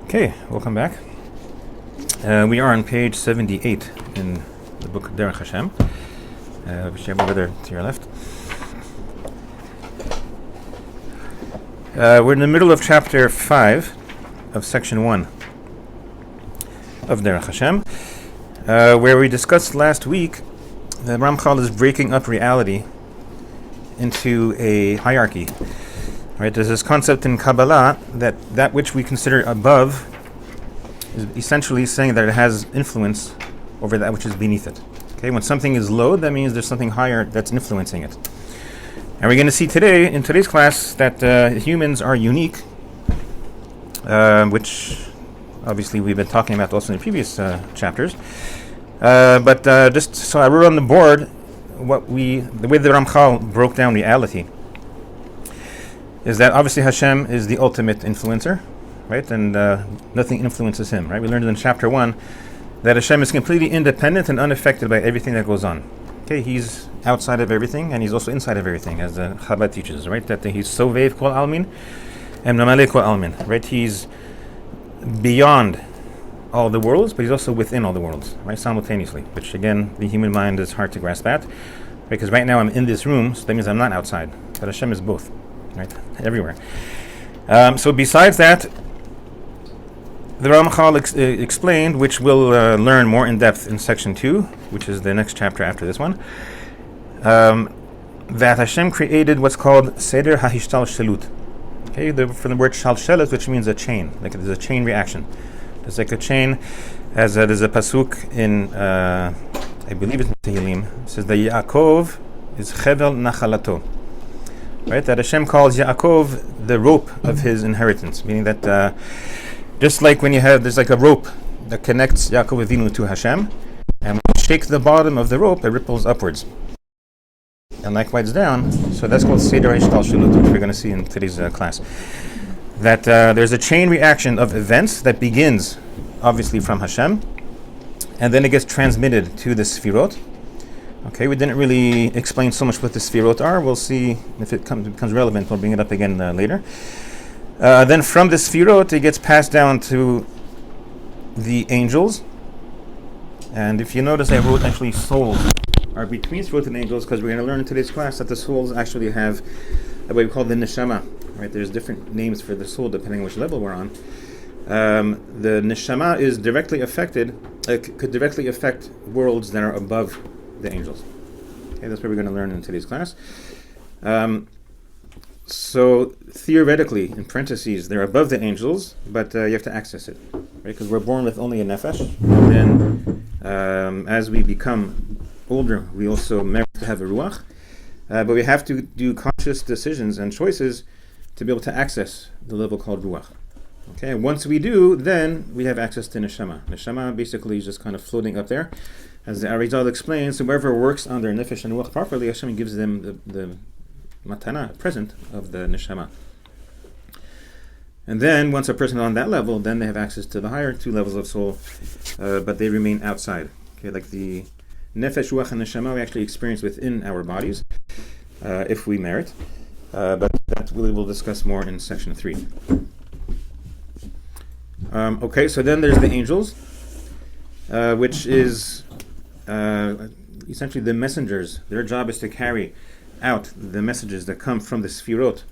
Okay, welcome back. We are on page 78 in the book Derech Hashem, which you have over there to your left. We're in the middle of chapter 5 of section 1 of Derech Hashem, where we discussed last week that Ramchal is breaking up reality into a hierarchy. Right, there's this concept in Kabbalah that which we consider above is essentially saying that it has influence over that which is beneath it. Okay, when something is low, that means there's something higher that's influencing it. And we're going to see today, in today's class, that humans are unique, which obviously we've been talking about also in the previous chapters. But just so I wrote on the board the way the Ramchal broke down reality is that obviously Hashem is the ultimate influencer, right? And nothing influences him, right? We learned in chapter 1 that Hashem is completely independent and unaffected by everything that goes on. Okay, he's outside of everything and he's also inside of everything, as the Chabad teaches, right? That he's Sovev Kol Almin and Mamale Kol Almin, right? He's beyond all the worlds, but he's also within all the worlds, right? Simultaneously, which again, the human mind is hard to grasp at, because right now I'm in this room, so that means I'm not outside, but Hashem is both. Right, everywhere. So besides that, the Ramchal explained, which we'll learn more in depth in section 2, which is the next chapter after this one, that Hashem created what's called Seder HaHishtal Shelut. Okay, from the word Shalshelet, which means a chain, like there's a chain reaction. There's like a chain, as there's a pasuk in, I believe it's in Tehillim, it says that Yaakov is Chevel Nachalato. Right, that Hashem calls Yaakov the rope of his inheritance, meaning that just like when there's like a rope that connects Yaakov Avinu to Hashem, and when you shake the bottom of the rope, it ripples upwards. And likewise down, so that's called Seder HaHishtal Shelut, which we're going to see in today's class. That there's a chain reaction of events that begins, obviously, from Hashem, and then it gets transmitted to the Sefirot. Okay, we didn't really explain so much what the Sefirot are. We'll see if it becomes relevant. We'll bring it up again later. Then from the Sefirot, it gets passed down to the angels. And if you notice, I wrote actually souls are between Sefirot and angels, because we're going to learn in today's class that the souls actually have what we call the neshama. Right? There's different names for the soul depending on which level we're on. The neshama is directly affected, could directly affect worlds that are above the angels. Okay, that's what we're going to learn in today's class. So theoretically, in parentheses, they're above the angels, but you have to access it, right? Because we're born with only a nefesh, and then as we become older, we also merit to have a ruach, but we have to do conscious decisions and choices to be able to access the level called ruach. Okay, once we do, then we have access to neshama. Neshama basically is just kind of floating up there. As the Arizal explains, whoever works on their nefesh and ruach properly, Hashem gives them the matana, present of the neshama. And then, once a person is on that level, then they have access to the higher two levels of soul, but they remain outside. Okay, like the nefesh, ruach, and neshama we actually experience within our bodies, if we merit. But that we will discuss more in section 3. Okay, so then there's the angels, which is essentially the messengers. Their job is to carry out the messages that come from the Sefirot.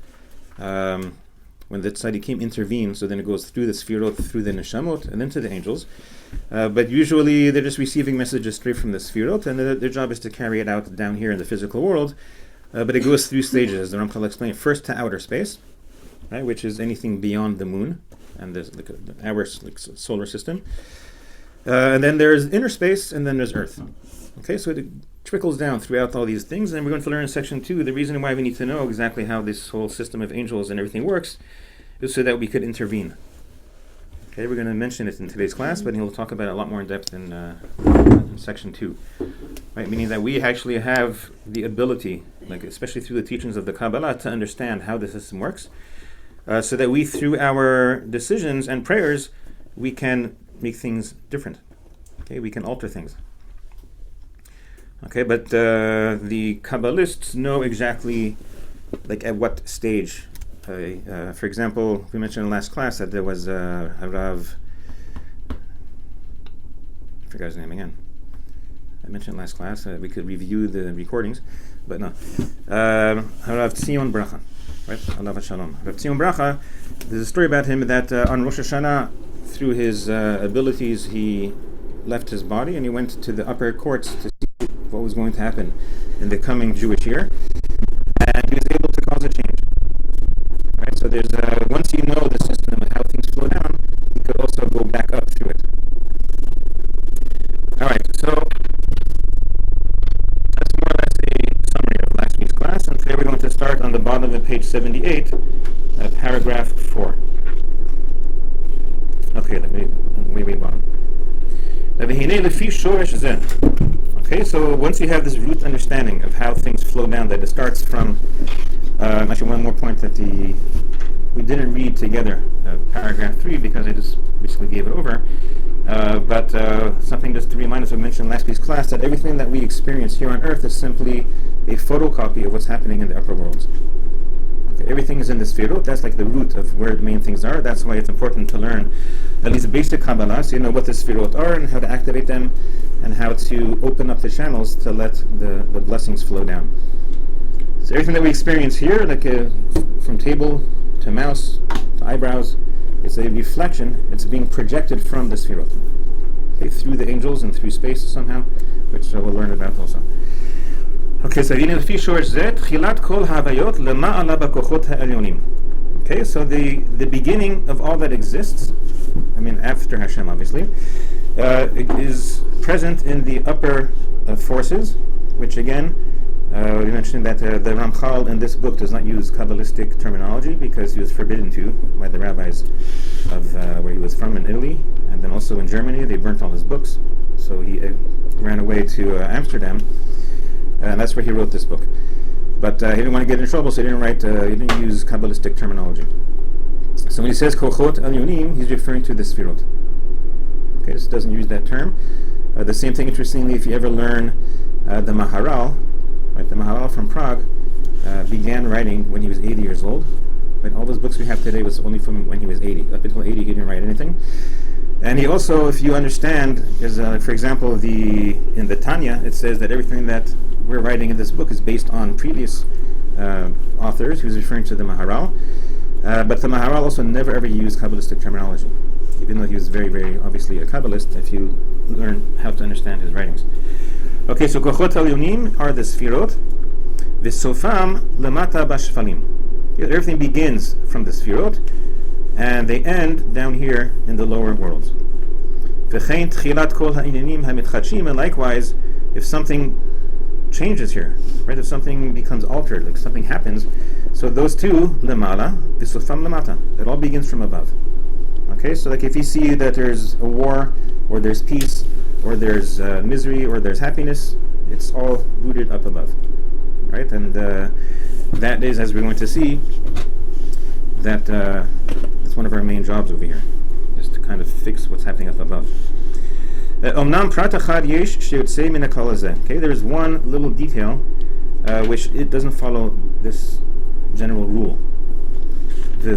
When the tzaddikim intervene, so then it goes through the Sefirot, through the neshamot, and then to the angels. But usually they're just receiving messages straight from the Sefirot, and their job is to carry it out down here in the physical world. But it goes through stages, as the Ramchal explained. First to outer space, right, which is anything beyond the moon and our solar system. And then there's inner space, and then there's Earth. Okay, so it trickles down throughout all these things, and we're going to learn in section 2 the reason why we need to know exactly how this whole system of angels and everything works is so that we could intervene. Okay, we're going to mention it in today's class, but he'll talk about it a lot more in depth in section 2. Right, meaning that we actually have the ability, like especially through the teachings of the Kabbalah, to understand how the system works, so that we, through our decisions and prayers, we can make things different. Okay, we can alter things. Okay, but the Kabbalists know exactly, like at what stage For example, we mentioned in the last class that there was Rav. I forgot his name again. I mentioned last class. We could review the recordings, but no. Rav Tzion Bracha, right? Alav Shalom. Rav Tzion Bracha. There's a story about him that on Rosh Hashanah, through his abilities, he left his body and he went to the upper courts to see what was going to happen in the coming Jewish year, and he was able to cause a change. Right. So there's once you know the system of how things flow down, you could also go back up through it. All right, so that's more or less a summary of last week's class, and today we're going to start on the bottom of page 78, paragraph 4. Okay, let me way bottom. Okay, so once you have this root understanding of how things flow down, that it starts from, actually one more point that we didn't read together, paragraph 3, because I just basically gave it over. But something just to remind us, we mentioned in last week's class that everything that we experience here on earth is simply a photocopy of what's happening in the upper worlds. Okay, everything is in the sefirot. That's like the root of where the main things are. That's why it's important to learn at least basic Kabbalah, so you know what the sefirot are and how to activate them and how to open up the channels to let the blessings flow down. So everything that we experience here, like from table to mouse to eyebrows, it's a reflection. It's being projected from the sefirot, okay, through the angels and through space somehow, which we'll learn about also. Okay, so okay, so the beginning of all that exists, I mean after Hashem obviously, it is present in the upper forces, which again, we mentioned that the Ramchal in this book does not use Kabbalistic terminology because he was forbidden to by the rabbis of where he was from in Italy, and then also in Germany they burnt all his books, so he ran away to Amsterdam, and that's where he wrote this book. But he didn't want to get in trouble, so he didn't use Kabbalistic terminology. So when he says Kochot Elyonim, he's referring to the Sfirot. Okay, this doesn't use that term. The same thing, interestingly, if you ever learn the Maharal, right, the Maharal from Prague began writing when he was 80 years old. Right, all those books we have today was only from when he was 80. Up until 80, he didn't write anything. And he also, if you understand, is for example, in the Tanya, it says that everything that we're writing in this book is based on previous authors. He was referring to the Maharal. But the Maharal also never ever used Kabbalistic terminology, even though he was very, very obviously a Kabbalist, if you learn how to understand his writings. Okay, so Kochot Elyonim are the Sfirot. V'sofam lemata bashfalim. Everything begins from the Sfirot, and they end down here in the lower worlds. V'chein tchilat kol ha'inyanim ha'mitchadshim, and likewise, if something changes here, right? If something becomes altered, like something happens, so those two, lemala, v'sofam lemata, it all begins from above. Okay, so like if you see that there's a war, or there's peace, or there's misery, or there's happiness, it's all rooted up above, right? And that is, as we're going to see, that it's one of our main jobs over here, is to kind of fix what's happening up above. Okay, there's one little detail which it doesn't follow this general rule. Okay,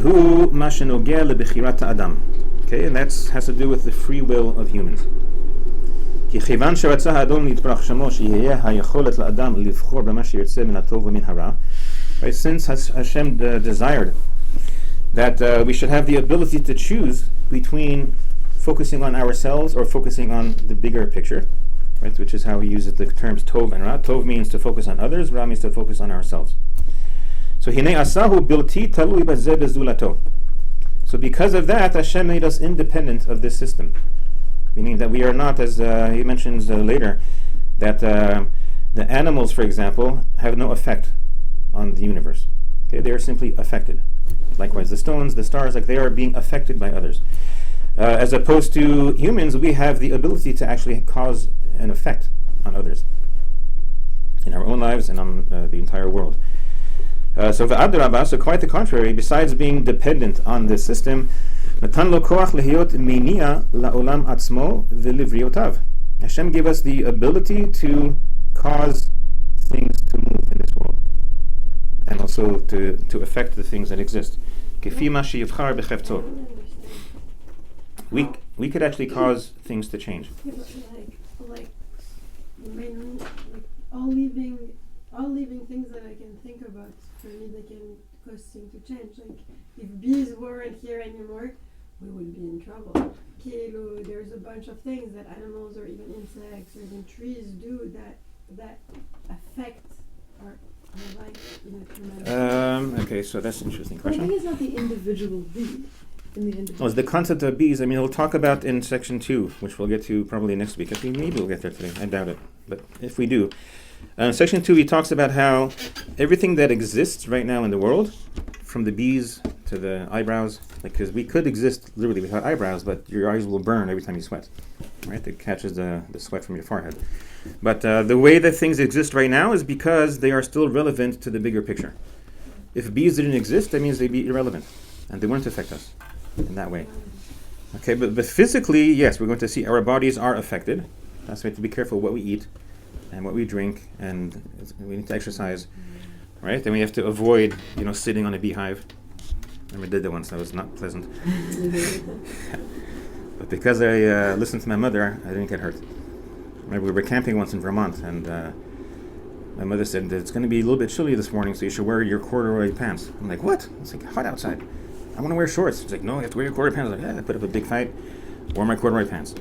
and that has to do with the free will of humans. Right, since Hashem desired that we should have the ability to choose between focusing on ourselves or focusing on the bigger picture, right, which is how he uses the terms Tov and Ra. Tov means to focus on others, Ra means to focus on ourselves. So Hinei asahu bilti talui bazeh bezulato. So because of that, Hashem made us independent of this system, meaning that we are not, as he mentions later, that the animals, for example, have no effect on the universe. Okay, they are simply affected. Likewise, the stones, the stars, like they are being affected by others. As opposed to humans, we have the ability to actually cause an effect on others in our own lives and on the entire world. So quite the contrary, besides being dependent on this system, Hashem gave us the ability to cause things to move in this world, and also also to affect the things that exist. Kefi ma sheyivchar b'chefto. We could actually cause things to change. Yeah, but like mainly like all living things that I can think about, for me they can cause things to change. Like if bees weren't here anymore, we would be in trouble. Kilo, there's a bunch of things that animals or even insects or even trees do that affect our life in a tremendous Okay, so that's an interesting But I question. think it's not the individual bee. Well, the concept of bees, we'll talk about in section 2, which we'll get to probably next week. I think maybe we'll get there today. I doubt it. But if we do. Section 2, he talks about how everything that exists right now in the world, from the bees to the eyebrows, because we could exist literally without eyebrows, but your eyes will burn every time you sweat. Right? It catches the sweat from your forehead. But the way that things exist right now is because they are still relevant to the bigger picture. If bees didn't exist, that means they'd be irrelevant. And they wouldn't affect us in that way. Okay, but physically, yes, we're going to see our bodies are affected. That's why we have to be careful what we eat and what we drink, and we need to exercise, right? And we have to avoid, sitting on a beehive. I did that once. That was not pleasant. But because I listened to my mother, I didn't get hurt. Right, we were camping once in Vermont, and my mother said, it's going to be a little bit chilly this morning, so you should wear your corduroy pants. I'm like, what? It's like hot outside. I want to wear shorts. She's like, no, you have to wear your corduroy pants. I was like, I put up a big fight, wore my corduroy pants.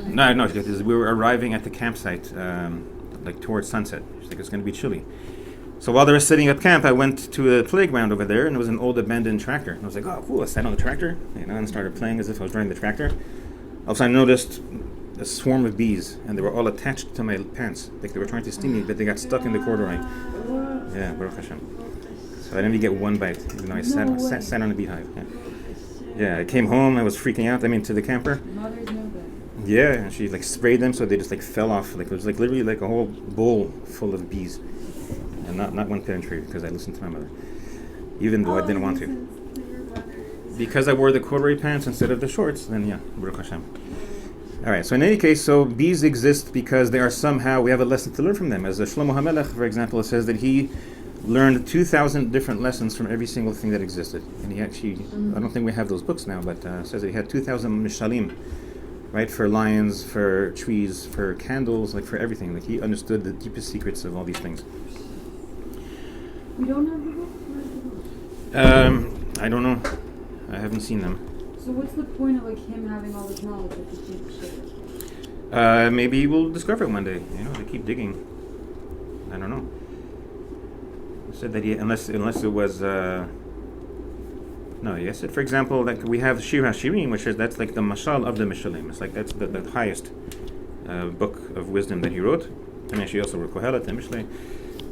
No, because we were arriving at the campsite, towards sunset. She's like, it's going to be chilly. So while they were setting up camp, I went to a playground over there, and there was an old abandoned tractor. And I was like, oh, cool, I sat on the tractor, and started playing as if I was driving the tractor. All of a sudden I noticed a swarm of bees, and they were all attached to my pants. Like they were trying to sting me, but they got stuck in the corduroy. Yeah, Baruch Hashem. So I didn't even get one bite, even though I sat on a beehive. Yeah, I came home, I was freaking out, to the camper. Mothers know that. Yeah, and she sprayed them so they just fell off. It was literally a whole bowl full of bees. And not one penetrated because I listened to my mother. Even though I didn't want to. Because I wore the corduroy pants instead of the shorts, then yeah, Baruch Hashem. Alright, so in any case, bees exist because they are somehow, we have a lesson to learn from them. As Shlomo HaMelech, for example, says that he learned 2,000 different lessons from every single thing that existed. And he actually, I don't think we have those books now, but says that he had 2,000 mishalim, right, for lions, for trees, for candles, for everything. He understood the deepest secrets of all these things. We don't have the book? Where's the book? I don't know. I haven't seen them. So what's the point of him having all this knowledge if he can't share it? Maybe we'll discover it one day. They keep digging. I don't know. Said that unless it was no, he said, for example, we have Shir HaShirim, which is that's the mashal of the Mishalim. It's that's the highest book of wisdom that he wrote. She also wrote Kohelet and Mishlei.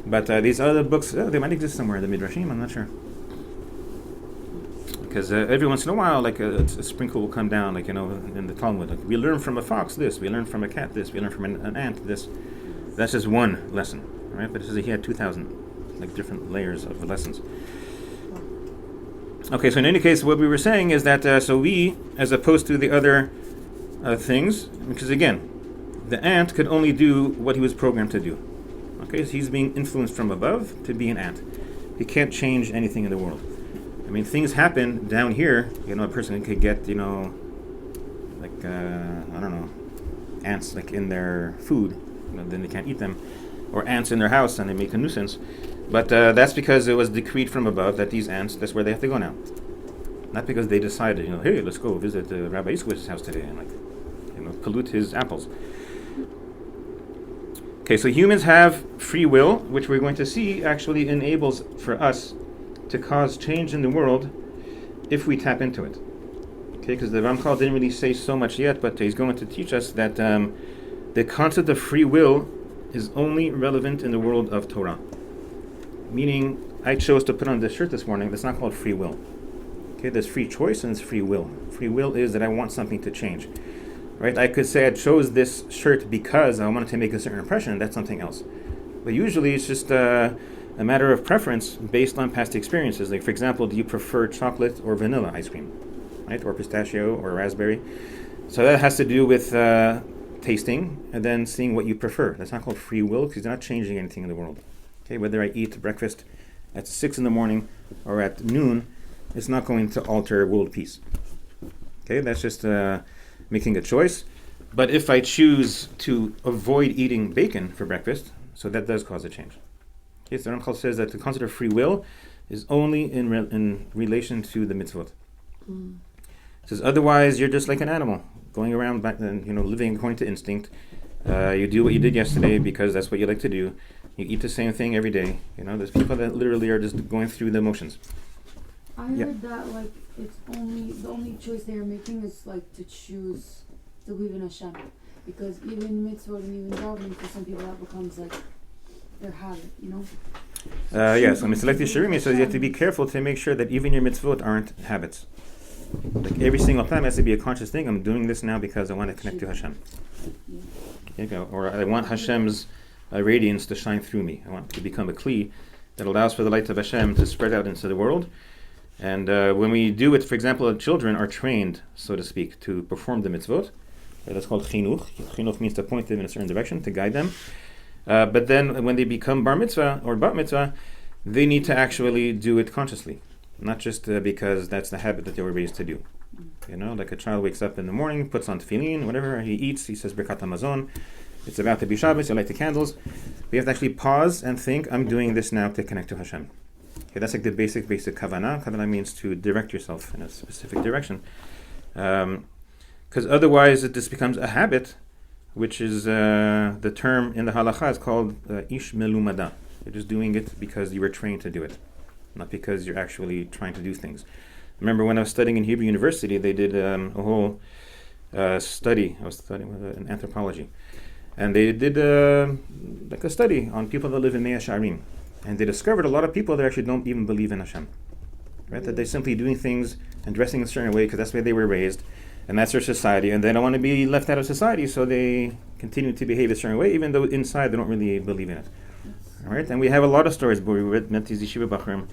But these other books, they might exist somewhere in the Midrashim. I'm not sure. Because every once in a while, a sprinkle will come down, in the Talmud. We learn from a fox this, we learn from a cat this, we learn from an ant this. That's just one lesson, right? But it says that he had 2,000. Different layers of lessons. Okay, so in any case, what we were saying is that so we, as opposed to the other things, because again, the ant could only do what he was programmed to do. Okay, so he's being influenced from above to be an ant. He can't change anything in the world. Things happen down here. A person could get, I don't know, ants in their food, then they can't eat them, or ants in their house and they make a nuisance. But that's because it was decreed from above that these ants, that's where they have to go now. Not because they decided, hey, let's go visit Rabbi Iskowitz's house today and pollute his apples. Okay, so humans have free will, which we're going to see actually enables for us to cause change in the world if we tap into it. Okay, because the Ramchal didn't really say so much yet, but he's going to teach us that the concept of free will is only relevant in the world of Torah. Meaning, I chose to put on this shirt this morning. That's not called free will. Okay, there's free choice and it's free will. Free will is that I want something to change. Right? I could say I chose this shirt because I wanted to make a certain impression. That's something else. But usually it's just a matter of preference based on past experiences. For example, do you prefer chocolate or vanilla ice cream? Right? Or pistachio or raspberry? So that has to do with tasting and then seeing what you prefer. That's not called free will because you're not changing anything in the world. Okay, whether I eat breakfast at 6 in the morning or at noon, it's not going to alter world peace. Okay, that's just making a choice. But if I choose to avoid eating bacon for breakfast, so that does cause a change. Okay, so Ramchal says that the concept of free will is only in relation to the mitzvot. Says otherwise you're just like an animal going around back then, living according to instinct. You do what you did yesterday because that's what you like to do. You eat the same thing every day. There's people that literally are just going through the motions. I heard that it's the only choice they are making is to choose to believe in Hashem, because even mitzvot and even davening for some people that becomes their habit. Yes, I Selective Shirimi says you have to be careful to make sure that even your mitzvot aren't habits. Every single time has to be a conscious thing. I'm doing this now because I want to connect to Hashem. Okay, or I want Hashem's radiance to shine through me. I want to become a kli that allows for the light of Hashem to spread out into the world. And when we do it, for example, children are trained, so to speak, to perform the mitzvot. That's called chinuch. Chinuch means to point them in a certain direction, to guide them. But then when they become bar mitzvah or bat mitzvah, they need to actually do it consciously. Not just because that's the habit that they were raised to do. Like a child wakes up in the morning, puts on tefillin, whatever he eats, he says Birkat HaMazon. It's about to be Shabbos, you light the candles. We have to actually pause and think, I'm doing this now to connect to Hashem. Okay, that's the basic kavanah. Kavanah means to direct yourself in a specific direction. Because otherwise this becomes a habit, which is the term in the halakha is called ish melumada. You're just doing it because you were trained to do it, not because you're actually trying to do things. Remember when I was studying in Hebrew University, they did a whole study. I was studying in anthropology. And they did a study on people that live in Mea Sha'arim. And they discovered a lot of people that actually don't even believe in Hashem. Right? That they're simply doing things and dressing in a certain way because that's the way they were raised. And that's their society. And they don't want to be left out of society, so they continue to behave a certain way, even though inside they don't really believe in it. All right? And we have a lot of stories where we met these yeshiva bachrim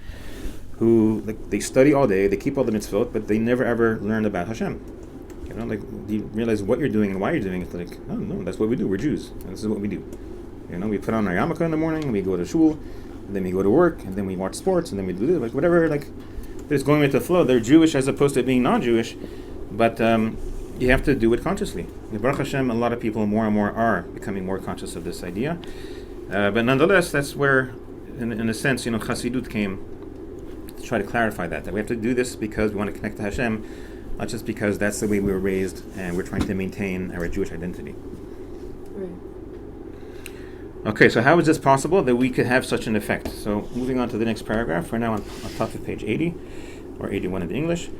who they study all day, they keep all the mitzvot, but they never ever learn about Hashem. Do you realize what you're doing and why you're doing it? No, that's what we do. We're Jews. And this is what we do. We put on our yarmulke in the morning, and we go to shul, and then we go to work, and then we watch sports, and then we do this, whatever. They're just going with the flow. They're Jewish as opposed to being non-Jewish, but you have to do it consciously. Baruch Hashem, a lot of people more and more are becoming more conscious of this idea. But nonetheless, that's where, in a sense, Chassidut came to try to clarify that we have to do this because we want to connect to Hashem, not just because that's the way we were raised and we're trying to maintain our Jewish identity. Right. Okay, so how is this possible that we could have such an effect? So moving on to the next paragraph, we're now on top of page 80, or 81 in the English.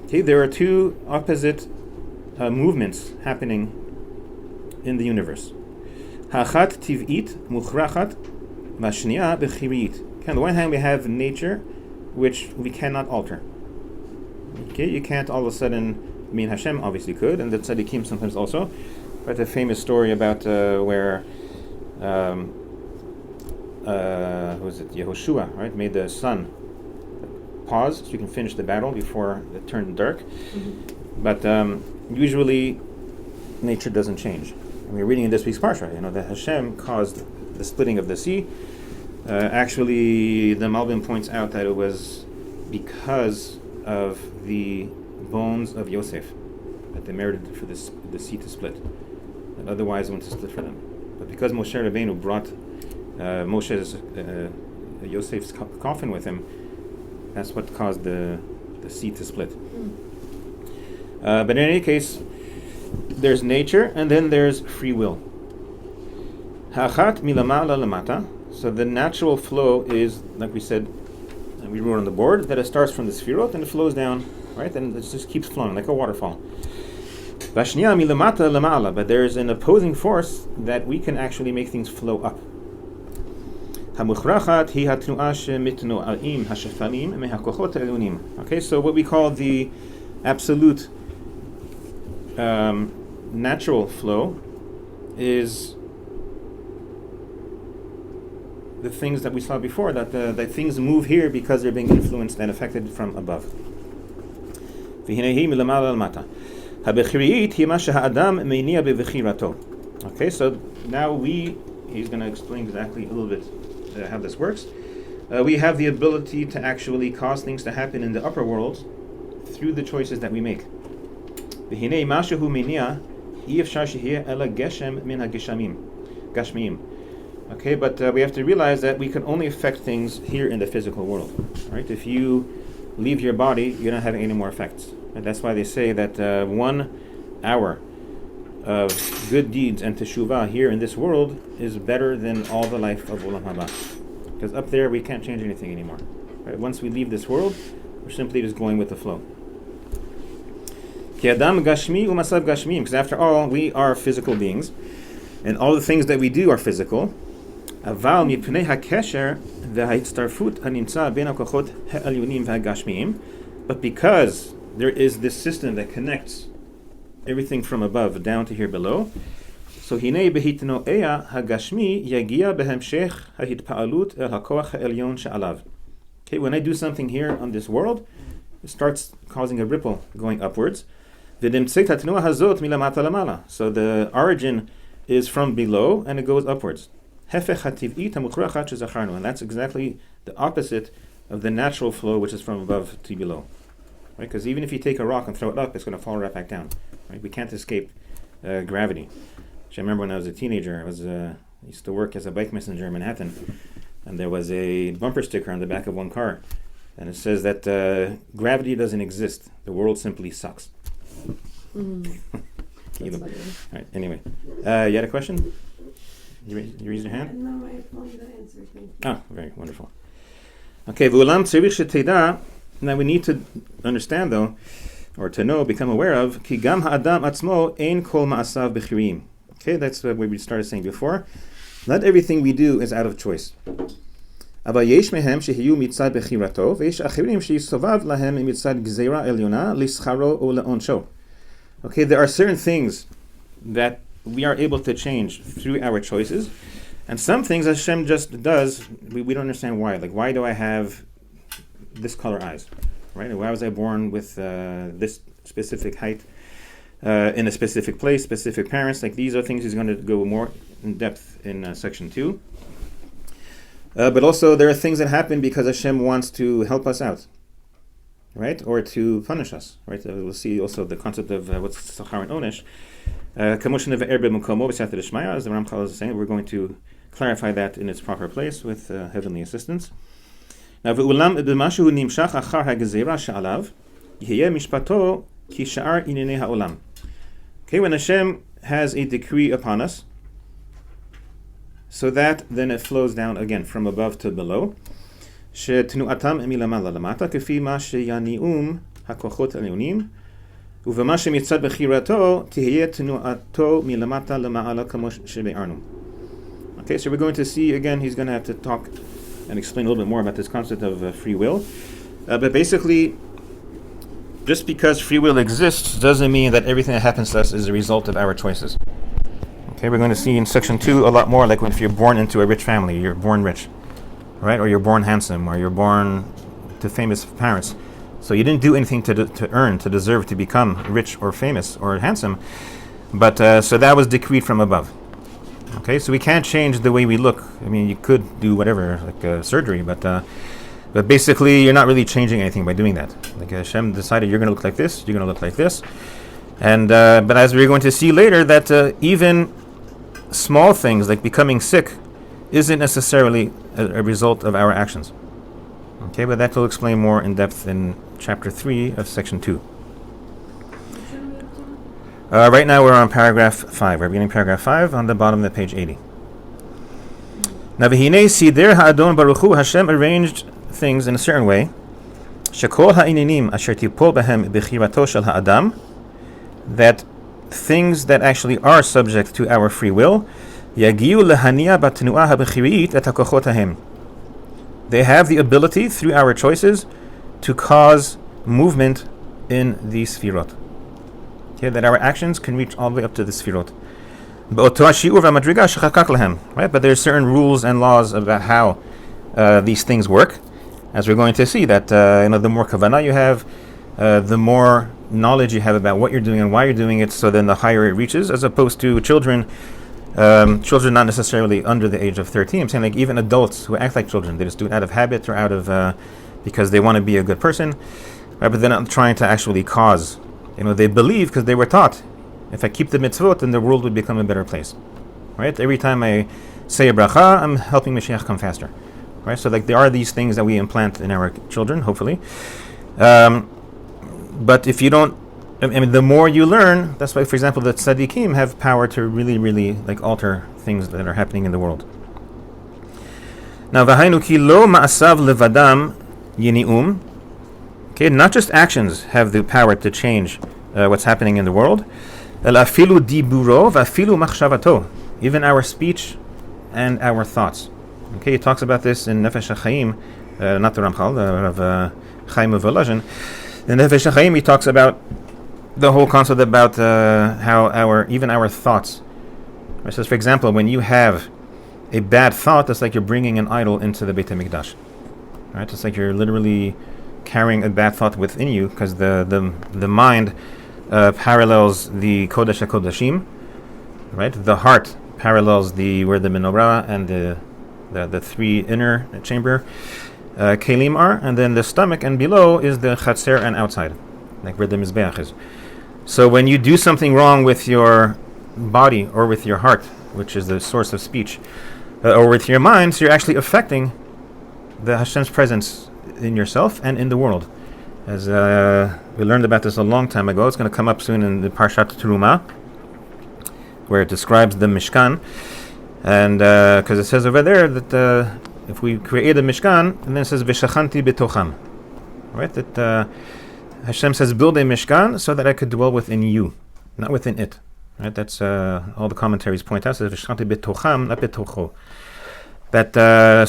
Okay, there are two opposite movements happening in the universe. Hachat tiv'it muchrachat, v'ashniya b'chiriyit. On the one hand, we have nature, which we cannot alter. Okay, you can't all of a sudden. Hashem obviously could, and the tzaddikim sometimes also. But a famous story about where Yehoshua, right, made the sun pause so you can finish the battle before it turned dark. Mm-hmm. But usually, nature doesn't change. And we're reading in this week's parsha, that Hashem caused the splitting of the sea. Actually, the Malbim points out that it was because of the bones of Yosef that they merited for the sea to split. And otherwise, it wouldn't have split for them. But because Moshe Rabbeinu brought Moshe's Yosef's coffin with him, that's what caused the sea to split. But in any case, there's nature and then there's free will. Hachat milamala lamata. So the natural flow is, like we said, we wrote on the board, that it starts from the sefirot and it flows down, right? And it just keeps flowing like a waterfall. Vashniya milamata lamala. But there is an opposing force that we can actually make things flow up. Hamuchrachat hi hatnu'a shemitno'im hashafamim mehakochot elunim. Okay, so what we call the absolute natural flow is the things that we saw before, that things move here because they're being influenced and affected from above. Okay, so now he's going to explain exactly a little bit how this works. We have the ability to actually cause things to happen in the upper world through the choices that we make. Okay, but we have to realize that we can only affect things here in the physical world. Right? If you leave your body, you're not having any more effects. And that's why they say that 1 hour of good deeds and teshuvah here in this world is better than all the life of Olam Haba. Because up there we can't change anything anymore. Right? Once we leave this world, we're simply just going with the flow. Because after all, we are physical beings, and all the things that we do are physical. But because there is this system that connects everything from above down to here below, so okay, when I do something here on this world, it starts causing a ripple going upwards. So the origin is from below and it goes upwards. And that's exactly the opposite of the natural flow, which is from above to below. Right? Because even if you take a rock and throw it up, it's going to fall right back down. Right? We can't escape gravity. Which I remember when I was a teenager, I used to work as a bike messenger in Manhattan, and there was a bumper sticker on the back of one car, and it says that gravity doesn't exist. The world simply sucks. All right. Anyway, you had a question? You raised your hand? No, I found the answer. Thank you. Ah, very wonderful. Okay, now we need to understand, though, or to know, become aware of, ki gam ha'adam atzmo ein kol ma'asav b'chirim. Okay, that's what we started saying before. Not everything we do is out of choice. אבל יש מהם שיהיו מצד בחירתו, ויש אחרים שיסובב להם מצד גזירה עליונה לשכרו או לעונשו. Okay, there are certain things that we are able to change through our choices, and some things Hashem just does, we don't understand why. Like, why do I have this color eyes? Right? Why was I born with this specific height, in a specific place, specific parents? Like, these are things he's going to go more in depth in section 2. But also there are things that happen because Hashem wants to help us out, right? Or to punish us, right? We'll see also the concept of what's Sachar and Onesh. As the Ramchal is saying, we're going to clarify that in its proper place with heavenly assistance. Now, okay, when Hashem has a decree upon us, so that then it flows down again from above to below. שתנועתם מלמעלה למטה, כפי מה שיניעום הכוחות העליונים, ובמה שמצד בחירתו תהיה תנועתו מלמטה למעלה כמו שביארנו. Okay, so we're going to see again, he's going to have to talk and explain a little bit more about this concept of free will. But basically, just because free will exists doesn't mean that everything that happens to us is a result of our choices. Okay, we're going to see in section 2 a lot more, like if you're born into a rich family, you're born rich, right? Or you're born handsome, or you're born to famous parents. So you didn't do anything to earn, to deserve to become rich or famous or handsome, but so that was decreed from above. Okay, so we can't change the way we look. I mean, you could do whatever, like surgery, but basically you're not really changing anything by doing that. Like Hashem decided you're going to look like this, you're going to look like this, and but as we're going to see later, that even small things like becoming sick isn't necessarily a result of our actions. Okay, but that will explain more in depth in chapter 3 of section 2. Right now we're on paragraph 5. We're beginning paragraph 5 on the bottom of page 80. Now, v'hinei sider ha'adon baruch hu, Hashem arranged things in a certain way. Shekol ha'ininim asher tipol behem b'chirato shel ha'adam, that things that actually are subject to our free will, yagiu lehania batnuah ha'bechiriit et hakochot hahem. They have the ability through our choices to cause movement in the sfirot. Okay, that our actions can reach all the way up to the sfirot. Right? But there are certain rules and laws about how these things work, as we're going to see that the more kavanah you have, the more knowledge you have about what you're doing and why you're doing it, so then the higher it reaches, as opposed to children children not necessarily under the age of 13. I'm saying like even adults who act like children, they just do it out of habit or out of because they want to be a good person, right? But they're not trying to actually cause. They believe because they were taught, if I keep the mitzvot, then the world would become a better place, right? Every time I say a bracha, I'm helping Mashiach come faster, right? So like there are these things that we implant in our children, hopefully. But if you don't, the more you learn, that's why, for example, the tzaddikim have power to really, really like alter things that are happening in the world. Now, v'hainu ki lo ma'asav levadam yini'um. Okay, not just actions have the power to change what's happening in the world. El afilu diburo v'afilu machshavato. Even our speech and our thoughts. Okay, he talks about this in Nefesh HaChaim, not the Ramchal, Rav Chaim of Volozhin. In Nefesh HaChaim, he talks about the whole concept about how even our thoughts. It says, for example, when you have a bad thought, it's like you're bringing an idol into the Beit HaMikdash. Right? It's like you're literally carrying a bad thought within you, because the mind parallels the Kodesh HaKodashim, right? The heart parallels where the menorah and the three inner chamber kelim are, and then the stomach and below is the chatzer and outside, like where the mizbeach is. So when you do something wrong with your body or with your heart, which is the source of speech, or with your mind, so you're actually affecting the Hashem's presence in yourself and in the world. As we learned about this a long time ago, it's going to come up soon in the Parshat Terumah, where it describes the Mishkan, and because it says over there that if we create a Mishkan, and then it says V'shachanti b'tocham, right? That Hashem says build a Mishkan so that I could dwell within you, not within it. Right? That's all the commentaries point out. Says V'shachanti b'tocham, not b'tocho. That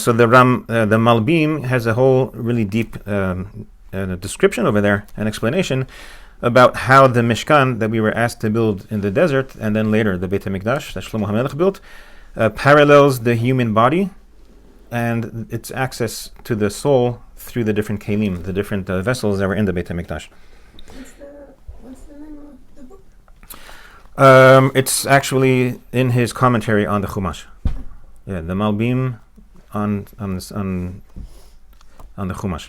so the Malbim has a whole really deep description over there, an explanation about how the Mishkan that we were asked to build in the desert, and then later the Beit HaMikdash that Shlomo HaMelech built, parallels the human body and its access to the soul through the different kelim, the different vessels that were in the Beit HaMikdash. What's the name of the book? It's actually in his commentary on the Chumash. Yeah, the Malbim on the Chumash.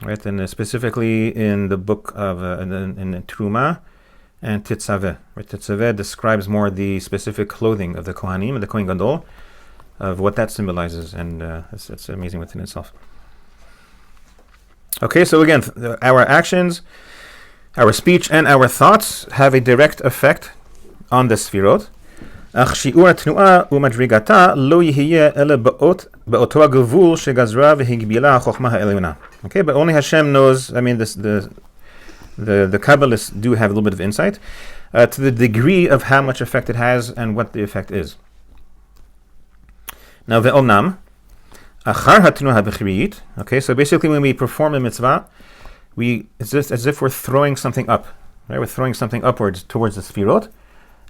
Right, and specifically in the book of in Truma and Tetzaveh. Right, Tetzaveh describes more the specific clothing of the Kohanim and the Kohen Gadol, of what that symbolizes, and it's amazing within itself. Okay, so again, our actions, our speech, and our thoughts have a direct effect on the Sfirot. אך שיעור התנועה ומדרגתה לא יהיה אלא באותו הגבול שגזרה והגבילה החוכמה העליונה. Okay, but only Hashem knows. I mean, the Kabbalists do have a little bit of insight to the degree of how much effect it has and what the effect is. Now, ve'omnam, achar hatnuah habechiriyit. Okay, so basically, when we perform a mitzvah, it's just as if we're throwing something up. Right, we're throwing something upwards towards the Sfirot.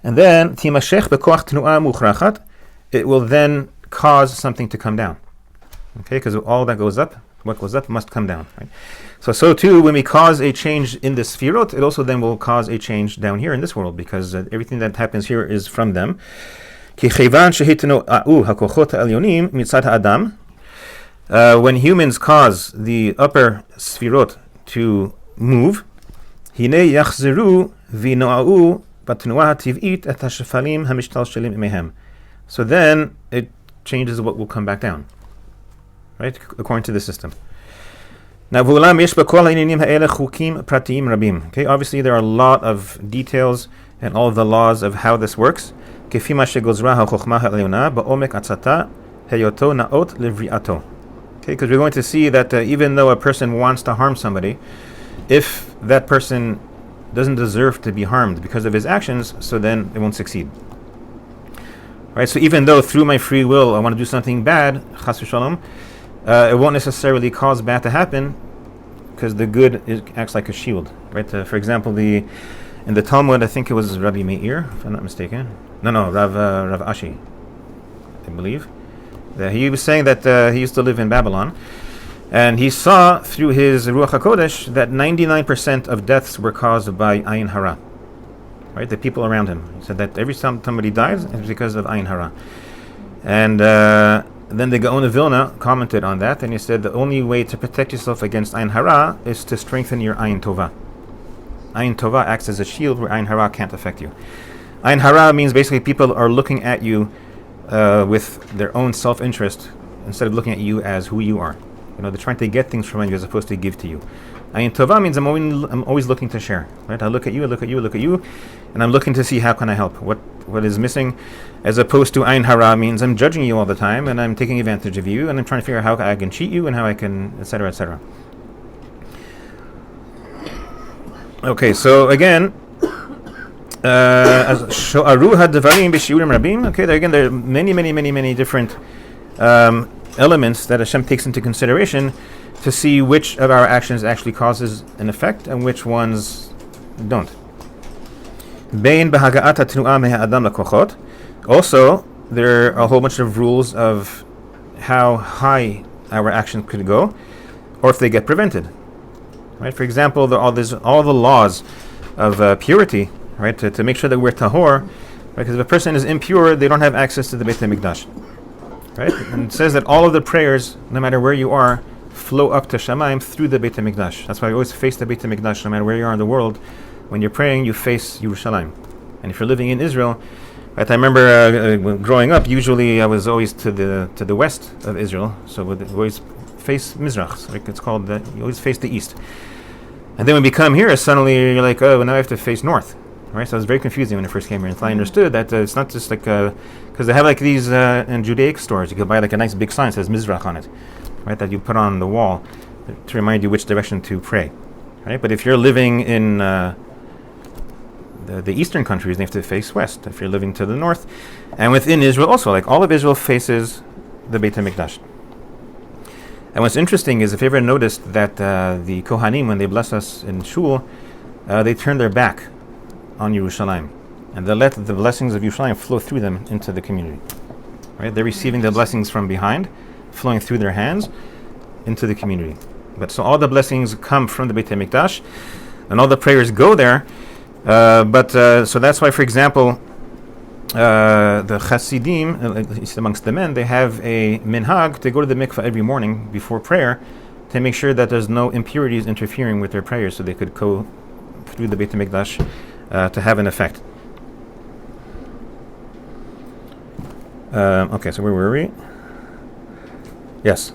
And then, timashech bekoach tnu'ah muchrachat, it will then cause something to come down. Okay, because all that goes up, what goes up must come down. Right? So too, when we cause a change in the Sfirot, it also then will cause a change down here in this world, because everything that happens here is from them. Ki chevan shehitnu'ah hakochot ha'elyonim mitzad ha'adam, when humans cause the upper Sfirot to move, hine yachzeru v'no'a'u so then it changes what will come back down, right? According to the system. Now, okay, obviously there are a lot of details and all of the laws of how this works. Okay, because we're going to see that even though a person wants to harm somebody, if that person doesn't deserve to be harmed because of his actions, so then it won't succeed. Right? So even though through my free will I want to do something bad, chas v'shalom, it won't necessarily cause bad to happen, because the good acts like a shield. Right? For example, in the Talmud, I think it was Rabbi Meir, if I'm not mistaken. No, Rav Ashi, I believe. He was saying that he used to live in Babylon, and he saw through his Ruach HaKodesh that 99% of deaths were caused by Ayin Hara. right? The people around him. He said that every time somebody dies, it's because of Ayin Hara. And then the Gaon of Vilna commented on that, and he said the only way to protect yourself against Ayin Hara is to strengthen your Ayin Tova. Ayin Tova acts as a shield where Ayin Hara can't affect you. Ayin Hara means basically people are looking at you with their own self-interest instead of looking at you as who you are. They're trying to get things from you as opposed to give to you. Ayin Tova means I'm always looking to share. Right? I look at you, and I'm looking to see how can I help. What is missing, as opposed to Ayin Hara means I'm judging you all the time and I'm taking advantage of you and I'm trying to figure out how I can cheat you and how I can, etc., etc. Okay, so again, there are many different elements that Hashem takes into consideration to see which of our actions actually causes an effect and which ones don't. Also, there are a whole bunch of rules of how high our actions could go, or if they get prevented. Right? For example, all the laws of purity, right? To make sure that we're tahor, right? Because if a person is impure, they don't have access to the Beit HaMikdash. Right? And it says that all of the prayers, no matter where you are, flow up to Shamayim through the Beit HaMikdash. That's why you always face the Beit HaMikdash, no matter where you are in the world. When you're praying, you face Yerushalayim. And if you're living in Israel, right? I remember growing up, usually I was always to the west of Israel, so we always face Mizrach. Like it's called, you always face the east. And then when we come here, suddenly you're like, oh, now I have to face north. Right? So it was very confusing when I first came here until I understood that it's not just like, because they have like these in Judaic stores, you could buy like a nice big sign that says Mizrach on it, right? That you put on the wall to remind you which direction to pray. Right? But if you're living in the eastern countries, they have to face west. If you're living to the north, and within Israel also, like all of Israel faces the Beit HaMikdash. And what's interesting is if you ever noticed that the Kohanim, when they bless us in Shul, they turn their back on Yerushalayim, and they let the blessings of Yerushalayim flow through them into the community. Right? They're receiving the blessings from behind, flowing through their hands into the community. But so all the blessings come from the Beit HaMikdash, and all the prayers go there. So that's why, for example, the Hasidim, at least amongst the men, they have a minhag to go to the mikveh every morning before prayer to make sure that there's no impurities interfering with their prayers, so they could go through the Beit HaMikdash to have an effect. Okay, so where were we? Yes.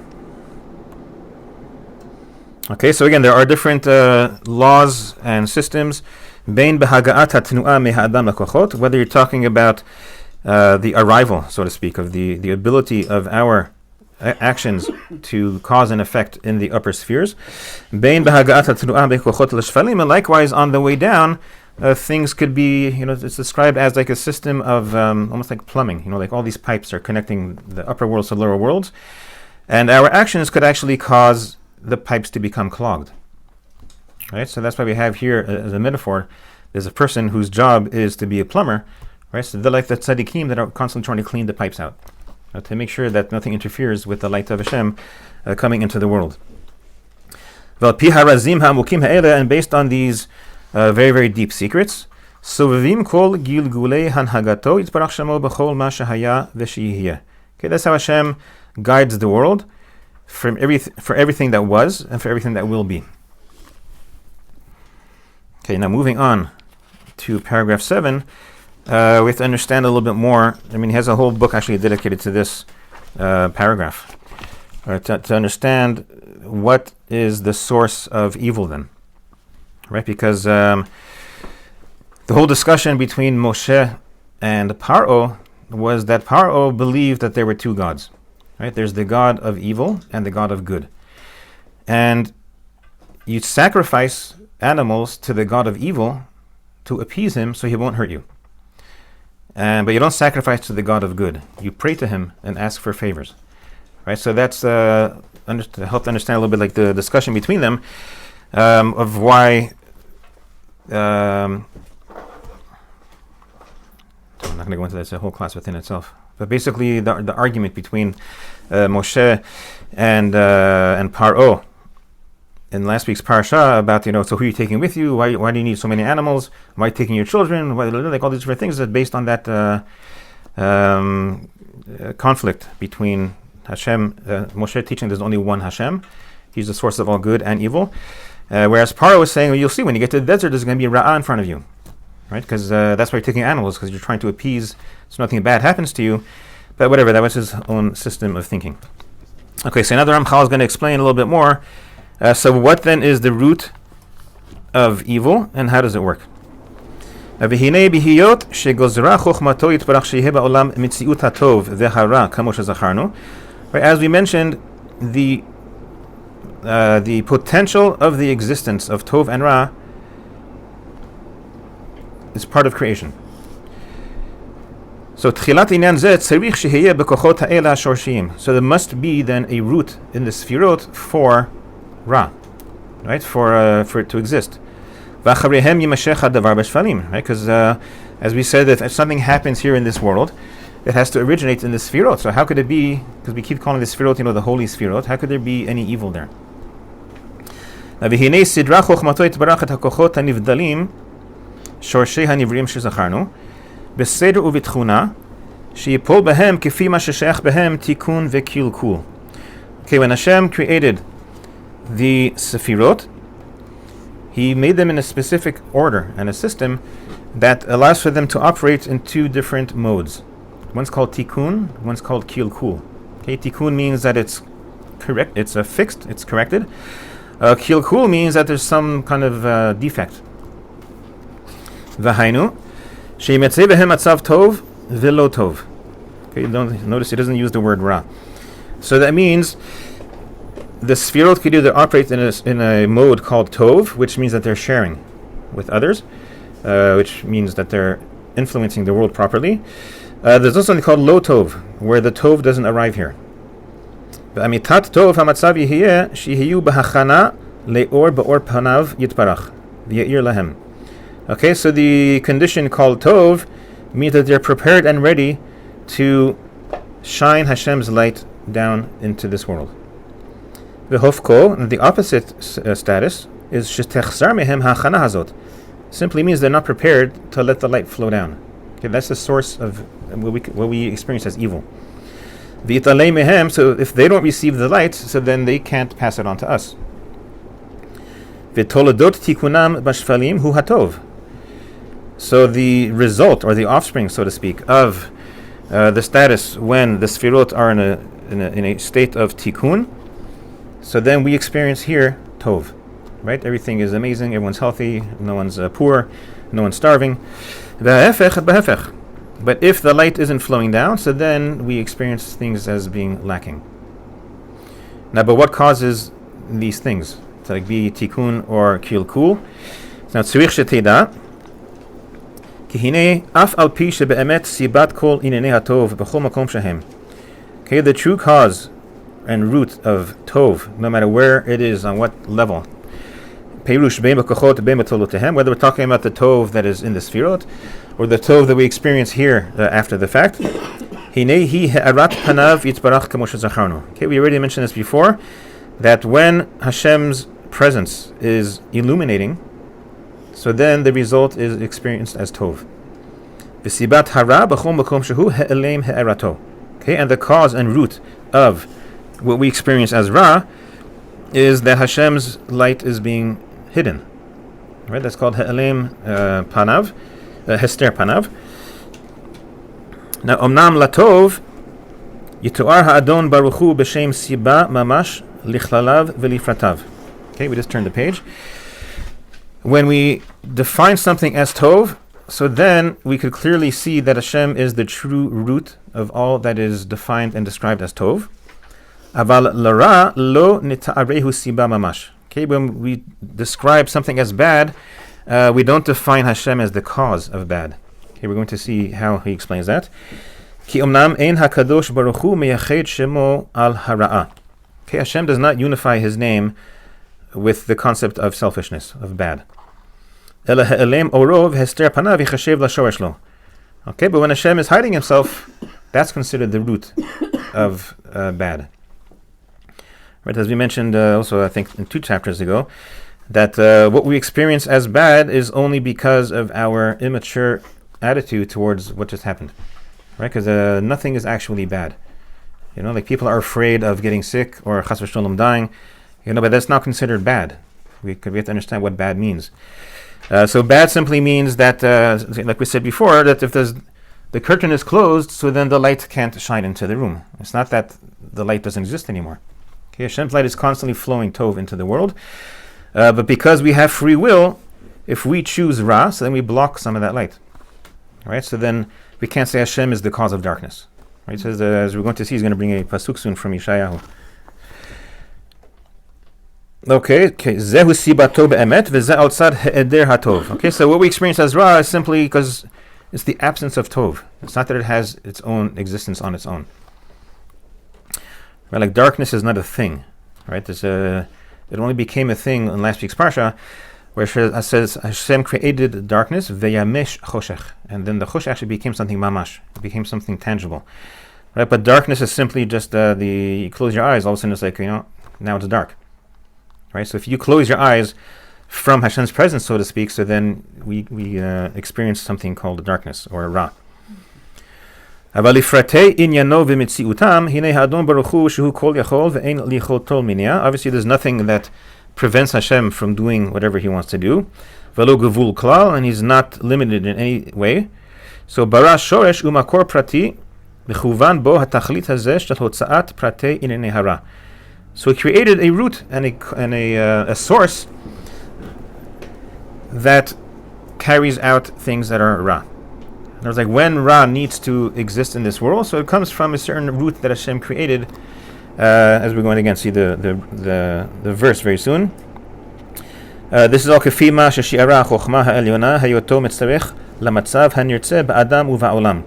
Okay, so again, there are different laws and systems. Whether you're talking about the arrival, so to speak, of the ability of our actions to cause an effect in the upper spheres. And likewise, on the way down, things could be, it's described as like a system of almost like plumbing. Like all these pipes are connecting the upper worlds to lower worlds. And our actions could actually cause the pipes to become clogged. Right? So that's why we have here, as a metaphor, there's a person whose job is to be a plumber. Right? So they're like the tzaddikim that are constantly trying to clean the pipes out, to make sure that nothing interferes with the light of Hashem coming into the world. And based on these very, very deep secrets, okay, that's how Hashem guides the world for everything that was and for everything that will be. Okay, now moving on to paragraph 7, we have to understand a little bit more. He has a whole book actually dedicated to this paragraph, to understand what is the source of evil then, right? Because the whole discussion between Moshe and Paro was that Paro believed that there were two gods, right? There's the God of evil and the God of good. And you sacrifice animals to the God of evil to appease him so he won't hurt you. But you don't sacrifice to the God of good. You pray to him and ask for favors. Right? So that's to help understand a little bit like the discussion between them of why I'm not going to go into this, a whole class within itself. But basically the argument between Moshe and Paro in last week's parasha about, so who are you taking with you? Why do you need so many animals? Why are you taking your children? Why, like all these different things that based on that conflict between Hashem, Moshe teaching there's only one Hashem. He's the source of all good and evil. Whereas Paro was saying, you'll see when you get to the desert, there's going to be a Ra'ah in front of you. Right? Because that's why you're taking animals, because you're trying to appease so nothing bad happens to you. But whatever, that was his own system of thinking. Okay, so now the Ramchal is going to explain a little bit more. So what then is the root of evil, and how does it work? As we said, the potential of the existence of Tov and Ra is part of creation. So there must be then a root in the Sfirot for Ra, right? For it to exist. Right? Because as we said, if something happens here in this world, it has to originate in the Sfirot. So how could it be, because we keep calling the Sfirot, the holy Sfirot, how could there be any evil there? שורשי הנבראים שזכרנו, בסדר ובתכונה, שיפול בהם כפי מה ששייך בהם תיקון וקלקול. Okay, when Hashem created the Sefirot, He made them in a specific order and a system that allows for them to operate in two different modes. One's called Tikkun, one's called Kilkul. Okay, Tikkun means that it's correct, it's fixed, it's corrected. Kilkul means that there's some kind of defect. V'hainu, sheyimetzeh behem matzav tov v'lo tov. Okay, notice he doesn't use the word ra. So that means the Sfirot could either operate in a mode called tov, which means that they're sharing with others, which means that they're influencing the world properly. There's also something called lo tov, where the tov doesn't arrive here. V'amitat tov hamatzav yihiyeh shehiyu b'hachana le'or ba'or panav yitbarach v'ya'ir lahem. Okay, so the condition called Tov means that they're prepared and ready to shine Hashem's light down into this world. The opposite status is Shetechzar mehem hachana hazot. Simply means they're not prepared to let the light flow down. Okay, that's the source of what we experience as evil. V'italei mehem, so if they don't receive the light, so then they can't pass it on to us. V'toledot tikunam bashfalim hu hatov. So the result, or the offspring, so to speak, of the status when the Sfirot are in a state of tikkun, so then we experience here tov, right? Everything is amazing, everyone's healthy, no one's poor, no one's starving. But if the light isn't flowing down, so then we experience things as being lacking. Now, but what causes these things? To be tikkun or kilkul? Now, tzurich sheteda. Okay, the true cause and root of Tov, no matter where it is, on what level, whether we're talking about the Tov that is in the Sfirot, or the Tov that we experience here after the fact. Okay, we already mentioned this before, that when Hashem's presence is illuminating, so then the result is experienced as Tov. Okay, and the cause and root of what we experience as Ra is that Hashem's light is being hidden. Right? That's called Ha'elem Panav, Hester Panav. Now, Omnam Latov, Yituar Ha'adon Baruch Hu B'Shem Siba Mamash Lichlalav V'Lifratav. Okay, we just turned the page. When we define something as Tov, so then we could clearly see that Hashem is the true root of all that is defined and described as Tov. Aval lara lo nita'arehu siba mamash. Okay, when we describe something as bad, we don't define Hashem as the cause of bad. Okay, we're going to see how he explains that. Ki omnam ein hakadosh baruch hu meyached shemo al hara'a. Okay, Hashem does not unify his name with the concept of selfishness, of bad. Okay, but when Hashem is hiding himself, that's considered the root of bad. Right, as we mentioned also, I think, in 2 chapters ago, that what we experience as bad is only because of our immature attitude towards what just happened. Right, because nothing is actually bad. Like people are afraid of getting sick or chas v'sholom dying, but that's not considered bad. We have to understand what bad means. So bad simply means that, like we said before, that if the curtain is closed, so then the light can't shine into the room. It's not that the light doesn't exist anymore. Okay, Hashem's light is constantly flowing tov into the world, but because we have free will, if we choose ra, so then we block some of that light. Right, so then we can't say Hashem is the cause of darkness. Right, says as we're going to see, he's going to bring a pasuk soon from Yeshayahu. Okay, zehu sibato be'emet v'zeh outsad he'eder hatov. Okay, so what we experience as ra is simply because it's the absence of tov. It's not that it has its own existence on its own. Right, like darkness is not a thing. Right, it only became a thing in last week's parsha, where it says Hashem created darkness ve'yamesh choshech, and then the choshech actually became something mamash. It became something tangible. Right, but darkness is simply just you close your eyes, all of a sudden it's like now it's dark. Right, so if you close your eyes from Hashem's presence, so to speak, so then we experience something called darkness or ra. Obviously, there's nothing that prevents Hashem from doing whatever He wants to do. And He's not limited in any way. So, bara shoresh umakor prati b'chuvan bo hatachlit hazeh shel hotza'at pratei inenei hara. So He created a root and a source that carries out things that are ra. There's like when ra needs to exist in this world, so it comes from a certain root that Hashem created. As we're going to again see the verse very soon. This is all kefima sheshiara chochma ha'elyona hayoto mitzarech lamatzav hanirtzeh ba'adam uva'olam.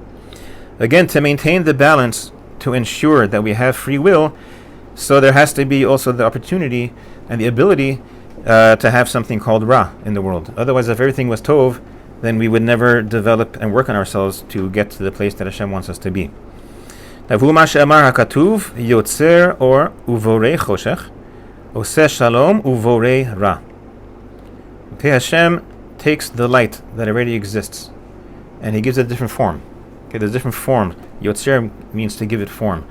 Again, to maintain the balance, to ensure that we have free will, so there has to be also the opportunity and the ability to have something called ra in the world. Otherwise, if everything was tov, then we would never develop and work on ourselves to get to the place that Hashem wants us to be. Navu she'amar hakatuv yotzer or uvorei choshech oseh shalom uvorei ra. Okay, Hashem takes the light that already exists and He gives it a different form. Okay, there's different form. Yotzer means to give it form.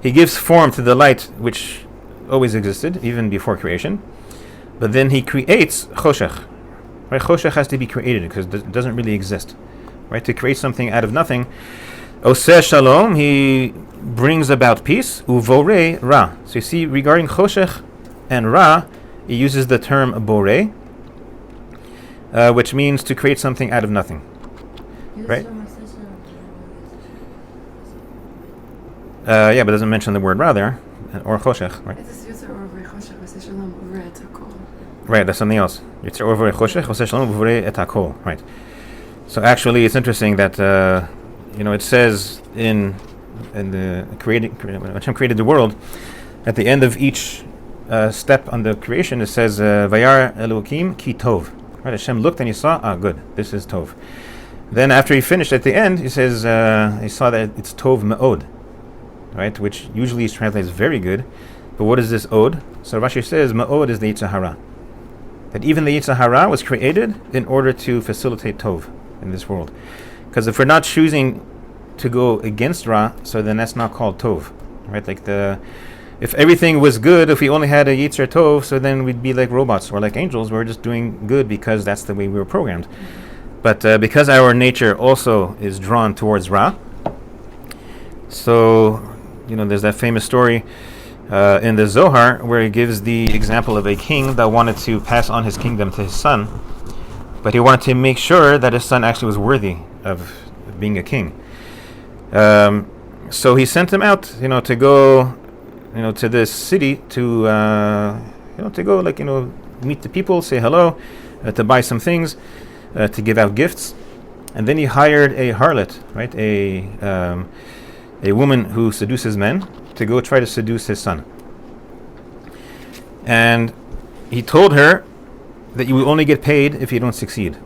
He gives form to the light which always existed, even before creation. But then He creates choshech. Right, choshech has to be created because it doesn't really exist. Right, to create something out of nothing. Oseh shalom, He brings about peace. Uvorei ra. So you see, regarding choshech and ra, He uses the term borei, which means to create something out of nothing. Right? Yeah, but it doesn't mention the word ra there, or choshech, right? Right, that's something else. Right. So actually, it's interesting that it says in the when Hashem created the world, at the end of each step on the creation, it says Vayar Elokim ki tov. Right, Hashem looked and He saw, good, this is tov. Then after He finished at the end, He says He saw that it's tov me'od, right, which usually is translated as very good. But what is this od? So Rashi says me'od is the Yetzer Hara. That even the Yetzer Hara was created in order to facilitate tov in this world. Because if we're not choosing to go against ra, so then that's not called tov, right? Like if everything was good, if we only had a Yetzer Tov, so then we'd be like robots or like angels. We're just doing good because that's the way we were programmed. But because our nature also is drawn towards ra, so there's that famous story in the Zohar where he gives the example of a king that wanted to pass on his kingdom to his son, but he wanted to make sure that his son actually was worthy of being a king. So he sent him out, to go, to this city to go meet the people, say hello, to buy some things, to give out gifts, and then he hired a harlot, right, a woman who seduces men, to go try to seduce his son. And he told her that you will only get paid if you don't succeed.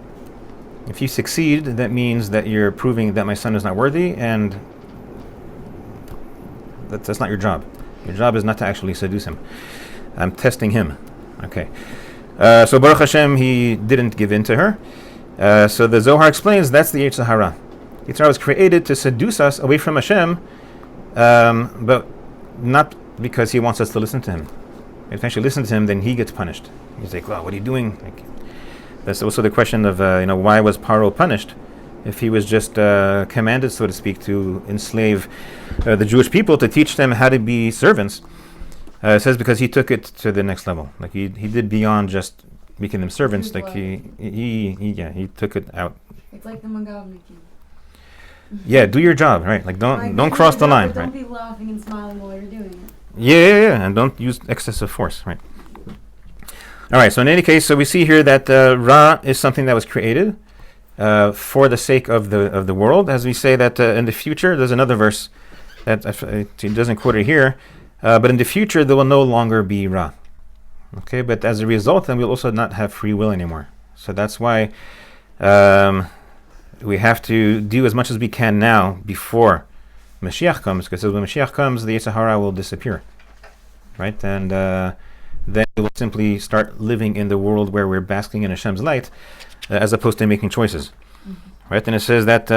If you succeed, that means that you're proving that my son is not worthy, and that's not your job. Your job is not to actually seduce him. I'm testing him. Okay. So Baruch Hashem, he didn't give in to her. So the Zohar explains that's the Yetzer Hara. Yetzer Hara was created to seduce us away from Hashem, but not because he wants us to listen to him. If we actually listen to him, then he gets punished. He's like, well, what are you doing? Like, that's also the question of, why was Paro punished? If he was just commanded, so to speak, to enslave the Jewish people, to teach them how to be servants, it says because he took it to the next level. Like he did beyond just making them servants. Like he took it out. It's like the Magavnikin. Yeah, do your job, right? Like don't cross the line, don't right? Be laughing and smiling while you're doing it. Yeah, and don't use excessive force, right? All right. So in any case, so we see here that Ra is something that was created for the sake of the world, as we say that in the future. There's another verse that it doesn't quote it here, but in the future there will no longer be Ra. Okay, but as a result, then we'll also not have free will anymore. So that's why we have to do as much as we can now before Mashiach comes, because when Mashiach comes, the Yetzer Hara will disappear, right? And then we will simply start living in the world where we're basking in Hashem's light, as opposed to making choices, right? And it says that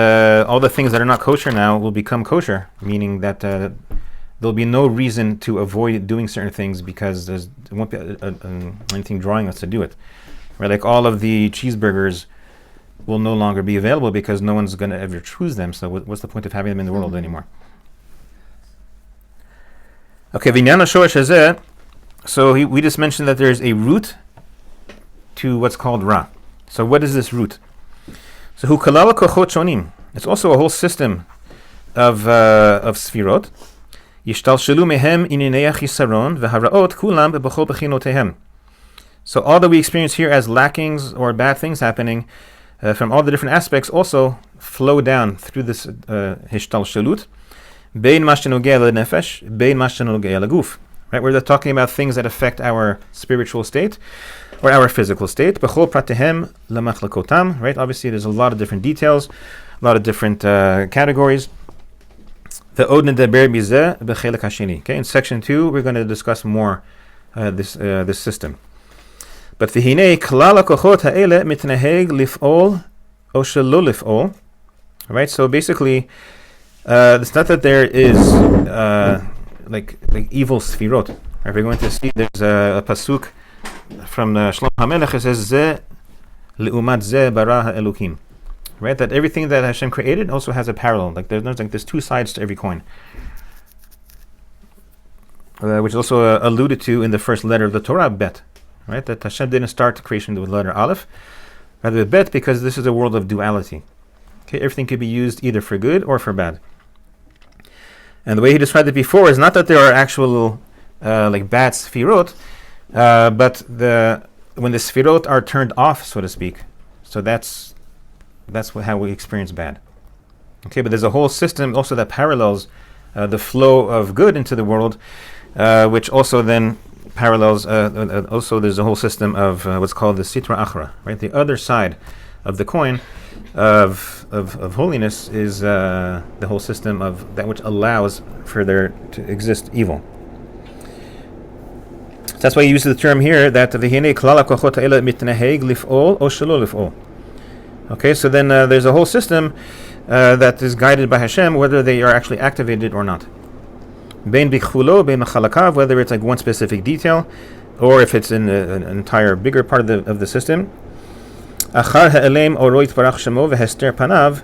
all the things that are not kosher now will become kosher, meaning that there'll be no reason to avoid doing certain things because there won't be anything drawing us to do it, right? Like all of the cheeseburgers will no longer be available because no one's going to ever choose them. So what's the point of having them in the world anymore? Okay, Vinyana Shoresh Hazeh. So we just mentioned that there's a root to what's called Ra. So what is this root? So Hu Kalala Kochot Shonim. It's also a whole system of Sfirot. Yishtalshelu mehem ininei chisaron v'haraot kulam b'bechol bechinotehem. So all that we experience here as lackings or bad things happening from all the different aspects also flow down through this hishtalshelut. Bein mashenogea lenefesh, bein mashenogea leguf. Right, where they're talking about things that affect our spiritual state or our physical state. Bechol pratehem lemachlakotam. Right, obviously there's a lot of different details, a lot of different categories. The odne deber bizeh bechelek hasheni. Okay, in section 2 we're going to discuss more this system. But v'hinei klal hakochot ha'ele mitneheg lif'ol o shelo lif'ol. Right, so basically, it's not that there is like evil sfirot. Right, we're going to see there's a pasuk from Shlomo HaMelech. It says ze leumat ze bara ha'elukim. Right, that everything that Hashem created also has a parallel. Like there's two sides to every coin, which is also alluded to in the first letter of the Torah, Bet. Right, that Hashem didn't start creation with letter Aleph, rather with Bet, because this is a world of duality. Okay, everything could be used either for good or for bad. And the way he described it before is not that there are actual like bad sfirot, but when the sfirot are turned off, so to speak. So that's how we experience bad. Okay, but there's a whole system also that parallels the flow of good into the world, which also then parallels. Also, there's a whole system of what's called the sitra achra. Right, the other side of the coin of holiness is the whole system of that which allows for there to exist evil. So that's why he uses the term here that v'hinei klal hakochot ha'ele mitneheg lif'ol o shelo lif'ol. Okay, so then there's a whole system that is guided by Hashem, whether they are actually activated or not. Bein bichulo, bein machalakav, whether it's like one specific detail, or if it's in an entire bigger part of the system. Achar ha'elem oroit barach shemo v'hester panav,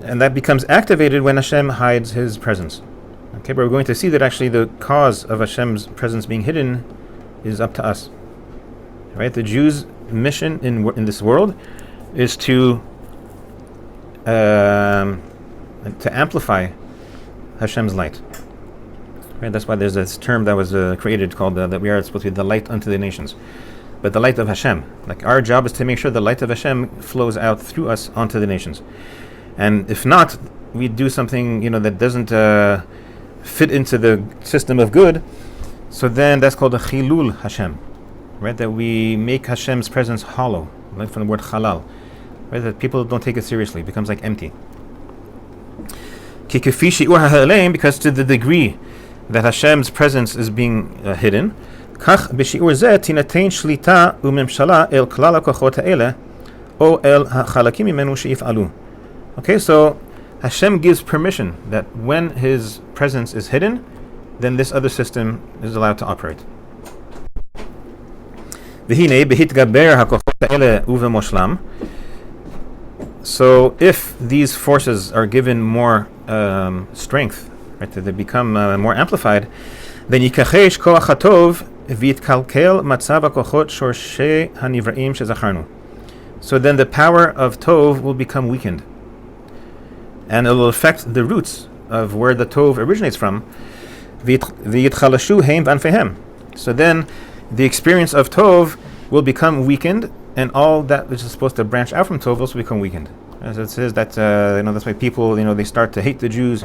and that becomes activated when Hashem hides His presence. Okay, but we're going to see that actually the cause of Hashem's presence being hidden is up to us. Right, the Jews' mission in this world is to amplify Hashem's light. Right, that's why there's this term that was created called that we are supposed to be the light unto the nations, but the light of Hashem. Like our job is to make sure the light of Hashem flows out through us onto the nations, and if not, we do something that doesn't fit into the system of good. So then that's called a chilul Hashem. Right, that we make Hashem's presence hollow, right, from the word halal, right, that people don't take it seriously, it becomes like empty. Because to the degree that Hashem's presence is being hidden. כך בשיעור זה תינתן שליטה וממשלה אל כלל הכוחות האלה, או אל החלקים ממנו שיפעלו. Okay, so Hashem gives permission that when His presence is hidden, then this other system is allowed to operate. והנה בהתגבר הכוחות האלה ובמושלם. So if these forces are given more strength, right, they become more amplified, then יכחש כוח הטוב ויתקלקל מצב הכוחות שורשי הנבראים שזכרנו. So then the power of Tov will become weakened. And it will affect the roots of where the Tov originates from. ויתחלשו הם וענפיהם. So then the experience of Tov will become weakened, and all that which is supposed to branch out from Tov will also become weakened. As it says that, that's why people, they start to hate the Jews.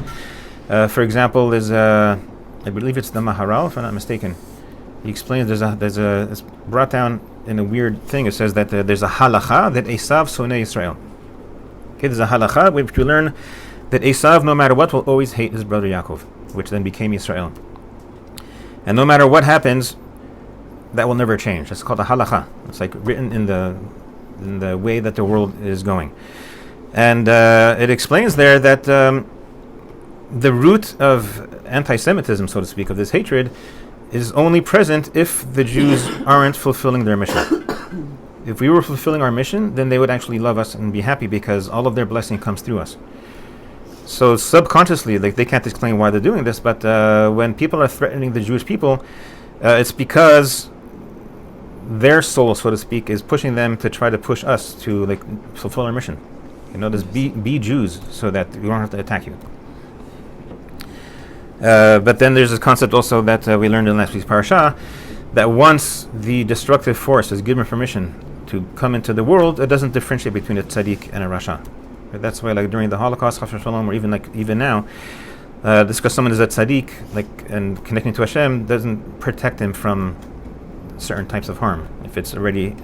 For example, there's I believe it's the Maharal, if I'm not mistaken. He explains it's brought down in a weird thing. It says that there's a halacha that Esav sonei Israel. Okay, there's a halacha which we learn that Esav, no matter what, will always hate his brother Yaakov, which then became Israel. And no matter what happens, that will never change. It's called a halacha. It's like written in the way that the world is going. And it explains there that the root of anti-Semitism, so to speak, of this hatred, is only present if the Jews aren't fulfilling their mission. If we were fulfilling our mission, then they would actually love us and be happy because all of their blessing comes through us. So subconsciously, they can't explain why they're doing this, but when people are threatening the Jewish people, it's because their soul, so to speak, is pushing them to try to push us to fulfill our mission. Just be Jews so that we don't have to attack you. But then there's this concept also that we learned in last week's parasha, that once the destructive force is given permission to come into the world, it doesn't differentiate between a tzaddik and a rasha. Right? That's why, during the Holocaust, Chas v'shalom, or even now, just because someone is a tzaddik, and connecting to Hashem, doesn't protect him from certain types of harm if it's already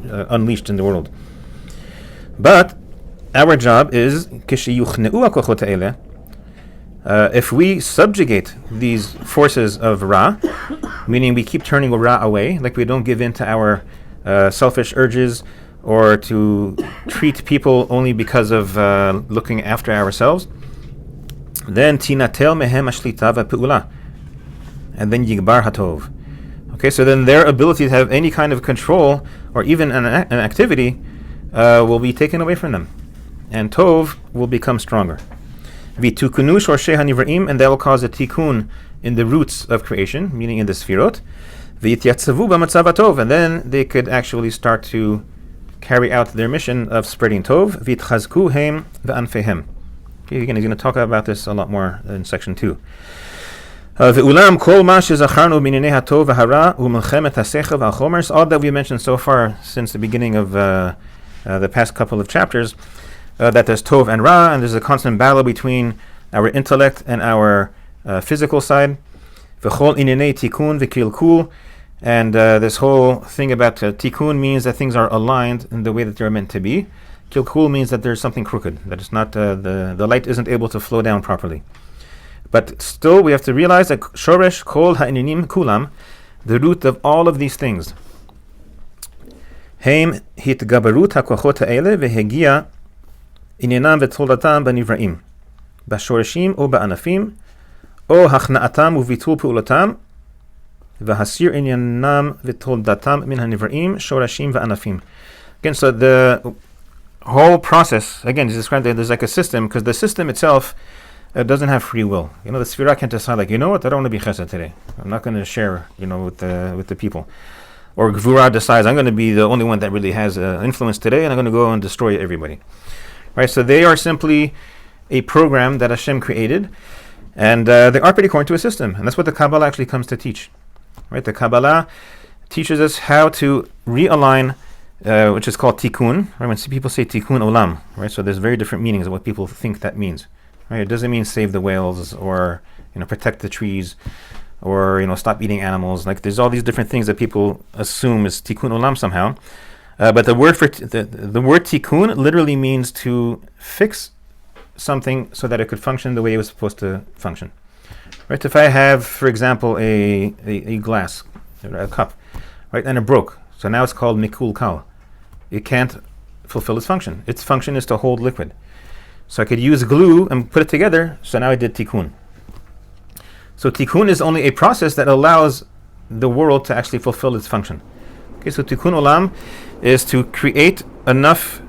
unleashed in the world. But our job is if we subjugate these forces of Ra, meaning we keep turning Ra away, we don't give in to our selfish urges, or to treat people only because of looking after ourselves, then tinatel mehem ashlita v'pe'ula, and then yigbar hatov. Okay, so then their ability to have any kind of control or even an activity will be taken away from them, and Tov will become stronger. V'tukunu shorshei hanivraim, and that will cause a tikkun in the roots of creation, meaning in the sfirot. V'yityatzavu b'matzav hatov, and then they could actually start to carry out their mission of spreading Tov. V'itchazku hem v'anfehem. Okay, again, he's going to talk about this a lot more in section 2. Ve'ulam kol ma shezacharnu mininei hatov v'hara u'melchemet hasechel v'alchomer. All that we mentioned so far since the beginning of the past couple of chapters, that there's Tov and Ra, and there's a constant battle between our intellect and our physical side. V'chol inyanei tikkun v'kilkul, and this whole thing about tikkun means that things are aligned in the way that they're meant to be. Kilkul means that there's something crooked, that it's not the light isn't able to flow down properly. But still, we have to realize that shoresh kol ha'inyanim kulam, the root of all of these things, heim hitgabarut hakochot ha'ele vehegia inyanam v'toldatam b'nivraim, b'shoreshim o ba'anafim, o hachna'atam uvitul pu'ulatam, v'hasir inyanam v'toldatam min hanivraim, shoreshim v'anafim. Again, so the whole process, again, is described there's like a system, because the system itself doesn't have free will. The Sefirah can't decide, I don't want to be chesed today. I'm not going to share, with the people. Or Gvura decides, I'm going to be the only one that really has influence today, and I'm going to go and destroy everybody. Right? So they are simply a program that Hashem created, and they operate according to a system. And that's what the Kabbalah actually comes to teach. Right? The Kabbalah teaches us how to realign, which is called tikkun. Right? When people say tikkun olam, right? So there's very different meanings of what people think that means. Right? It doesn't mean save the whales, or protect the trees, or stop eating animals. There's all these different things that people assume is tikkun olam somehow. But the word for the word tikkun literally means to fix something so that it could function the way it was supposed to function. Right? If I have, for example, a glass, a cup, right, and it broke, so now it's called mikul kal. It can't fulfill its function. Its function is to hold liquid. So I could use glue and put it together, so now I did tikkun. So tikkun is only a process that allows the world to actually fulfill its function. Okay, so tikkun olam is to create enough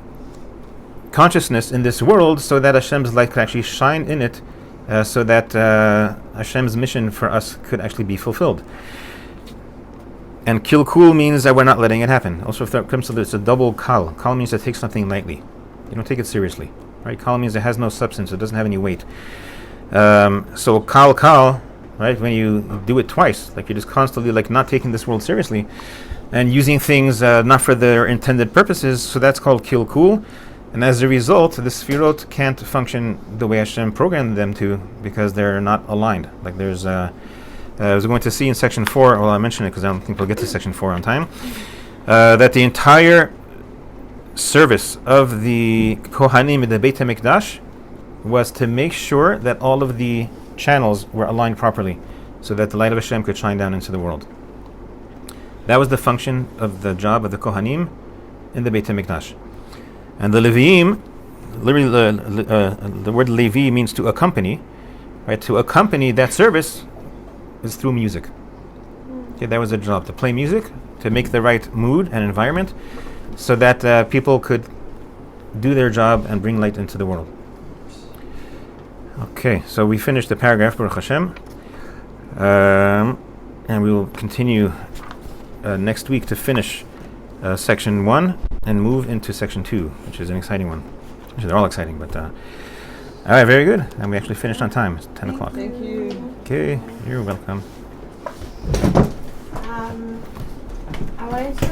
consciousness in this world so that Hashem's light could actually shine in it, so that Hashem's mission for us could actually be fulfilled. And kilkul means that we're not letting it happen. Also, if it comes to this, it's a double kal. Kal means to take something lightly. You don't take it seriously. Right? Kal means it has no substance. It doesn't have any weight. So kal, right? When you do it twice, like you're just constantly like not taking this world seriously, and using things not for their intended purposes. So that's called kilkul. And as a result, the sefirot can't function the way Hashem programmed them to, because they're not aligned. Like there's, as we're going to see in section 4, well, I'll mention it because I don't think we'll get to section 4 on time, that the entire service of the Kohanim in the Beit HaMikdash was to make sure that all of the channels were aligned properly, so that the light of Hashem could shine down into the world. That was the function of the job of the Kohanim in the Beit HaMikdash. And the Leviim, literally the word Levi means to accompany, right? To accompany that service is through music. Okay, that was the job, to play music, to make the right mood and environment, so that people could do their job and bring light into the world. Okay, so we finished the paragraph, Baruch Hashem, and we will continue next week to finish section 1 and move into section 2, which is an exciting one. Actually, they're all exciting, but all right, very good. And we actually finished on time. It's 10 o'clock. Thank you. Okay, you're welcome. I wanted to